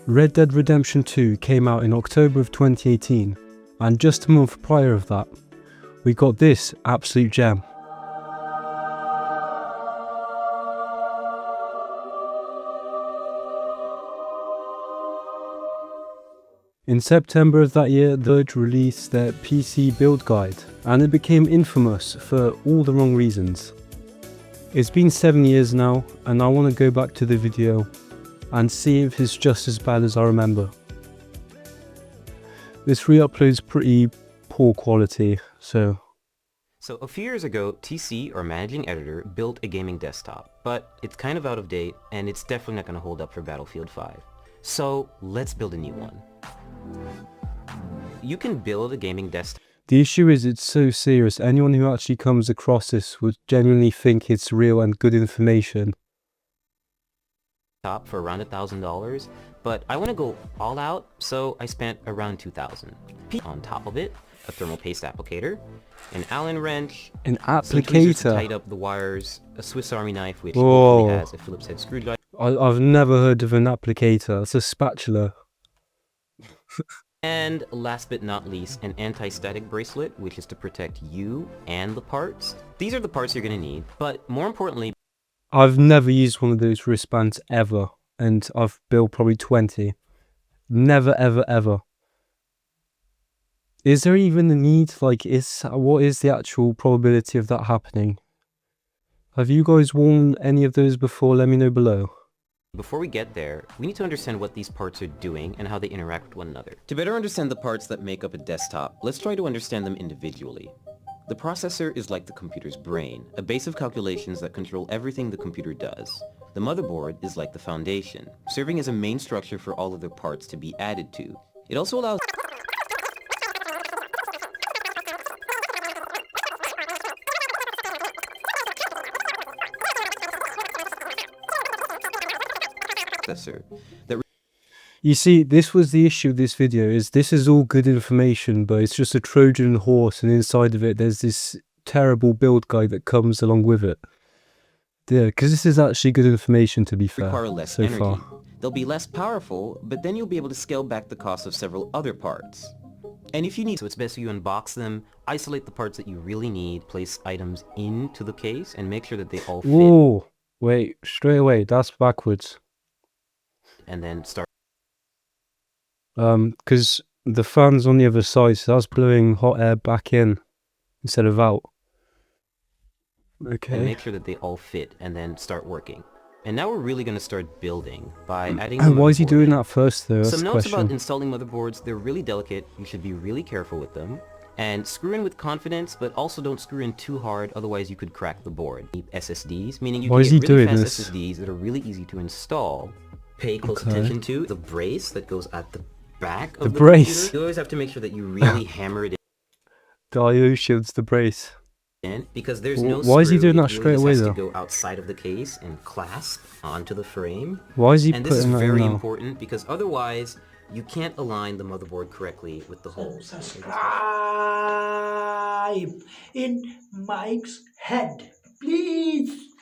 Red Dead Redemption 2 came out in October of 2018, and just a month prior of that, we got this absolute gem. In September of that year, Verge released their PC build guide, and it became infamous for all the wrong reasons. It's been 7 years now, and I want to go back to the video and see if it's just as bad as I remember. This re-upload's pretty poor quality, so a few years ago, TC, or Managing Editor, built a gaming desktop, but it's kind of out of date, and it's definitely not going to hold up for Battlefield 5. So let's build a new one. You can build a gaming desktop. The issue is it's so serious, anyone who actually comes across this would genuinely think it's real and good information. For around $1,000, but I want to go all out, so I spent around $2,000. On top of it, a thermal paste applicator, an Allen wrench, an some tweezers to applicator. tighten up the wires, a Swiss Army knife which Whoa. hopefully has a Phillips head screwdriver. I've never heard of an applicator. It's a spatula. And last but not least, an anti-static bracelet, which is to protect you and the parts. These are the parts you're going to need, but more importantly, I've never used one of those wristbands ever, and I've built probably 20. Never, ever, ever. Is there even a need? What is the actual probability of that happening? Have you guys worn any of those before? Let me know below. before we get there, we need to understand what these parts are doing and how they interact with one another. To better understand the parts that make up a desktop, let's try to understand them individually. The processor is like the computer's brain, a base of calculations that control everything the computer does. The motherboard is like the foundation, serving as a main structure for all other parts to be added to. It also allows that You see, this was the issue of this video, is this is all good information, but it's just a Trojan horse, and inside of it there's this terrible build guide that comes along with it. Yeah, because this is actually good information, to be fair, require less so energy. far. They'll be less powerful, but then you'll be able to scale back the cost of several other parts. And if you need to, it's best you unbox them, isolate the parts that you really need, place items into the case, and make sure that they all fit. Whoa, wait, straight away, that's backwards. And then start. Because the fan's on the other side, so that's blowing hot air back in instead of out. Okay. And make sure that they all fit, and then start working. And now we're really going to start building by adding. And why is he doing that first, though? That's Some the notes question. about installing motherboards: they're really delicate. You should be really careful with them, and screw in with confidence, but also don't screw in too hard. Otherwise, you could crack the board. SSDs, meaning you Why can is he get really doing fast this? SSDs that are really easy to install. Pay close Okay. attention to the brace that goes at the back of The the brace. computer. You always have to make sure that you really hammer it Dio shields the brace. in, because there's no Why is he screw. doing that It really straight just away, has though? to go outside of the case and clasp onto the frame. Why is he And this is putting that in very now? important, because otherwise you can't align the motherboard correctly with the holes. Subscribe in Mike's head, please.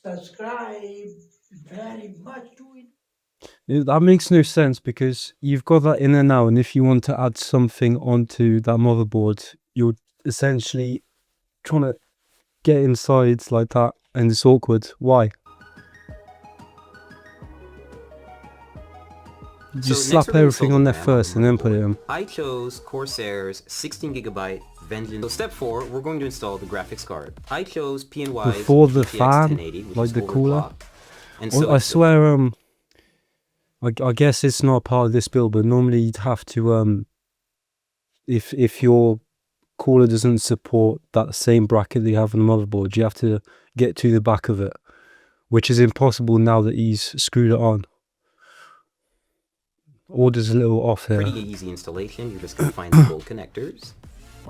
Subscribe very much to it. That makes no sense, because you've got that in there now, and if you want to add something onto that motherboard, you're essentially trying to get inside like that, and it's awkward. Why? You So next slap we're gonna everything install on the there RAM first and then put it in. I chose Corsair's 16GB Vengeance. So step 4, we're going to install the graphics card. I chose PNY's Before the GTX fan? 1080, which Like is the cooler? overclocked. And Well, I swear, I guess it's not part of this build, but normally you'd have to, if your cooler doesn't support that same bracket that you have on the motherboard, you have to get to the back of it, which is impossible now that he's screwed it on. Order's a little off here. pretty easy installation. You're just going to find the gold connectors,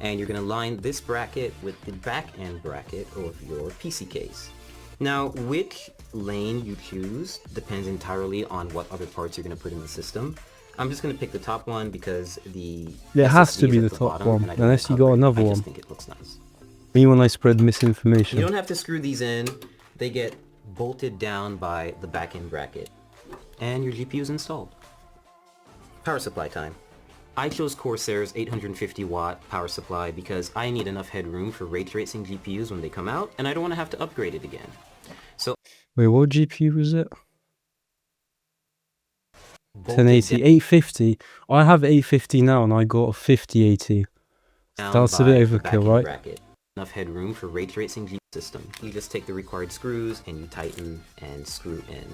and you're going to line this bracket with the back end bracket of your PC case. Now, which lane you choose depends entirely on what other parts you're going to put in the system. I'm just going to pick the top one because the It has to SSD be is the at top bottom, one, and I don't unless you cover got it. another I one. just think it looks nice. Me when I spread You misinformation. don't have to screw these in. They get bolted down by the back end bracket. and your GPU is installed. Power supply time. I chose Corsair's 850 watt power supply because I need enough headroom for ray tracing GPUs when they come out, and I don't want to have to upgrade it again. So Wait, what GPU was it? bolted 1080, 850. I have 850 now, and I got a 5080. down That's a by bit the overkill, back-end right? bracket. Enough headroom for ray tracing GPU system. You just take the required screws and you tighten and screw in.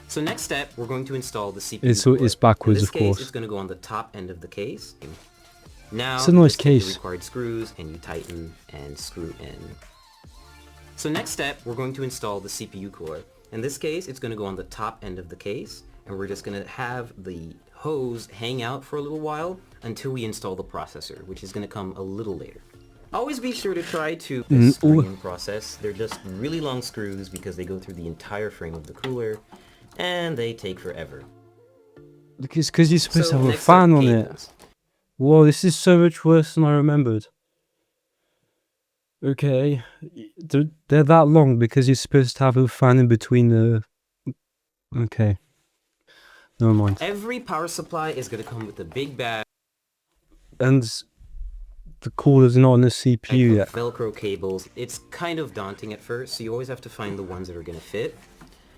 So next step, we're going to install the CPU core. It's backwards, In this of case, course. it's going to go on the top end of the case. Now, It's a you nice just take the case. required screws and you tighten and screw in. So next step, we're going to install the CPU core. In this case, it's going to go on the top end of the case, and we're just going to have the hose hang out for a little while until we install the processor, which is going to come a little later. Always be sure to try to screen process. They're just really long screws because they go through the entire frame of the cooler, and they take forever. Because you're supposed to have a next are fan on it. cables. Whoa, this is so much worse than I remembered. Okay, they're that long because you're supposed to have a fan in between the... Okay. Never mind. Every power supply is going to come with a big bag And the cooler's not on the CPU of yet. Velcro cables. It's kind of daunting at first, so you always have to find the ones that are going to fit.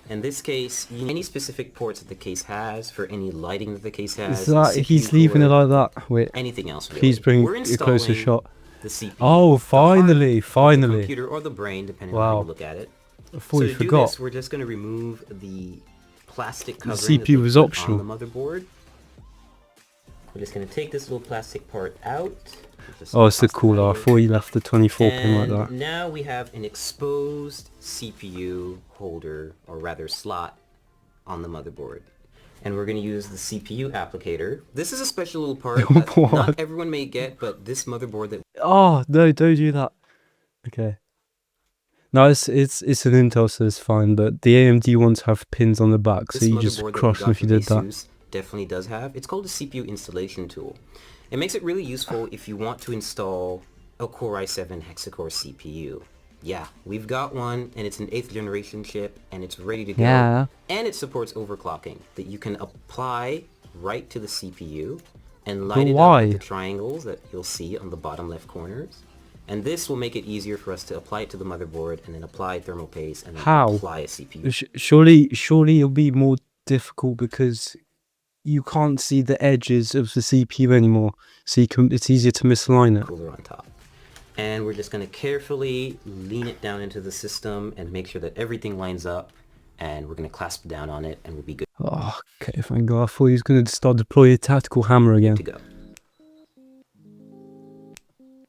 In this case, you need any specific ports that the case has, for any lighting that the case has. Is that, the he's CPU leaving it cooler, like that? Wait, anything else really. please bring We're a closer installing shot. the CPU. Oh, the heart finally, of the finally. computer or the brain, depending on how Wow. you look at it. I So thought you to do forgot. this, we're just going to remove the plastic The covering that CPU they was put optional. on the motherboard. We're just going to take this little plastic part out. Just Oh, it's the toss that cooler. I out. thought you left the 24 pin like And that. now we have an exposed CPU holder, or rather slot, on the motherboard. And we're going to use the CPU applicator. This is a special little part that What? not everyone may get, but this motherboard that Oh, no, don't do that. Okay. No, it's an Intel, so it's fine, but the AMD ones have pins on the back, so this you just motherboard that we crush them got if you from did that. ASUS definitely does have. It's called a CPU installation tool. It makes it really useful if you want to install a Core i7 hexa-core CPU. Yeah, we've got one, and it's an 8th generation chip, and it's ready to go. Yeah. And it supports overclocking that you can apply right to the CPU and light it up why? with the triangles that you'll see on the bottom left corners. And this will make it easier for us to apply it to the motherboard and then apply thermal paste and then How? apply a CPU. Surely it'll be more difficult because you can't see the edges of the CPU anymore, so it's easier to misalign it. Cooler on top. And we're just going to carefully lean it down into the system and make sure that everything lines up, and we're going to clasp down on it and we'll be good Oh, okay, thank God. I thought he was going to start deploying a tactical hammer again. to go.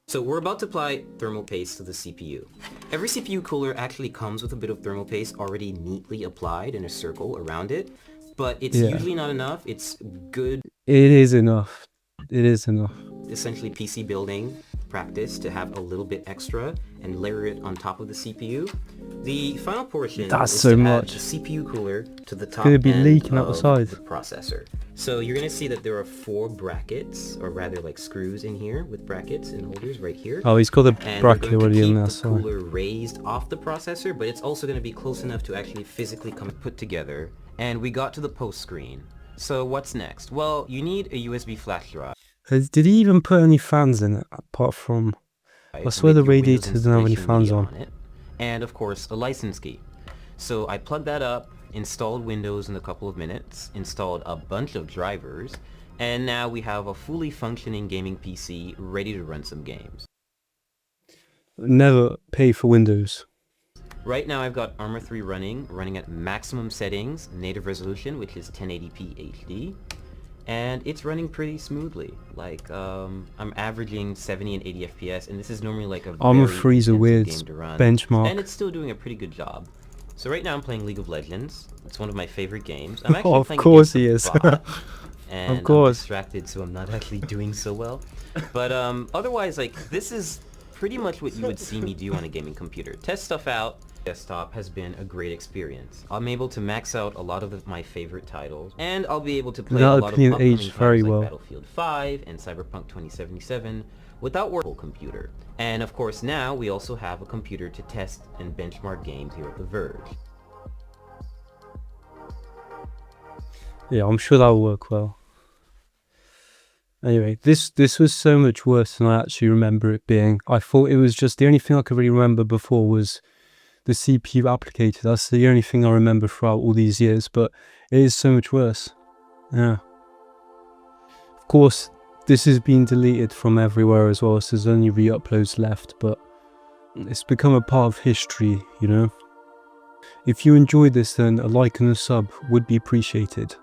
So we're about to apply thermal paste to the CPU. Every CPU cooler actually comes with a bit of thermal paste already neatly applied in a circle around it, but it's Yeah. usually not enough. It's good, It is enough. It is enough. essentially PC building practice to have a little bit extra and layer it on top of the CPU. The final portion That's is so to much. add the CPU cooler to the top gonna be end leaking out the of side. the processor. So you're gonna see that there are 4 brackets, or rather like screws in here with brackets and holders right here. Oh, he's got the And bracket we're going already to in keep there, the so... cooler raised off the processor, but it's also going to be close enough to actually physically come put together. And we got to the post screen. So what's next? Well, you need a USB flash drive. Did he even put any fans in it, apart from... I swear with the your Windows radiator doesn't have any installation fans media on. it. And of course, a license key. So I plugged that up, installed Windows in a couple of minutes, installed a bunch of drivers, and now we have a fully functioning gaming PC ready to run some games. Never pay for Windows. Right now I've got Armor 3 running at maximum settings, native resolution, which is 1080p HD, and it's running pretty smoothly. Like, I'm averaging 70 and 80 FPS, and this is normally like a Armor very 3's a intensive weird game to run, benchmark. and it's still doing a pretty good job. So right now I'm playing League of Legends. It's one of my favorite games. I'm actually Oh, of playing course against he a is. bot, and Of course. I'm distracted, so I'm not actually doing so well. But otherwise, like, this is pretty much what you would see me do on a gaming computer. Test stuff out. Desktop has been a great experience. I'm able to max out a lot of my favorite titles, and I'll be able to play That a lot of opinion upcoming aged very titles well. like Battlefield 5 and Cyberpunk 2077 without working computer. And of course now we also have a computer to test and benchmark games here at the Verge. Yeah, I'm sure that'll work well. Anyway, this was so much worse than I actually remember it being. I thought it was just the only thing I could really remember before was the CPU applicator. That's the only thing I remember throughout all these years, but it is so much worse. Yeah. Of course, this has been deleted from everywhere as well, so there's only re-uploads left, but it's become a part of history, you know? If you enjoyed this, then a like and a sub would be appreciated.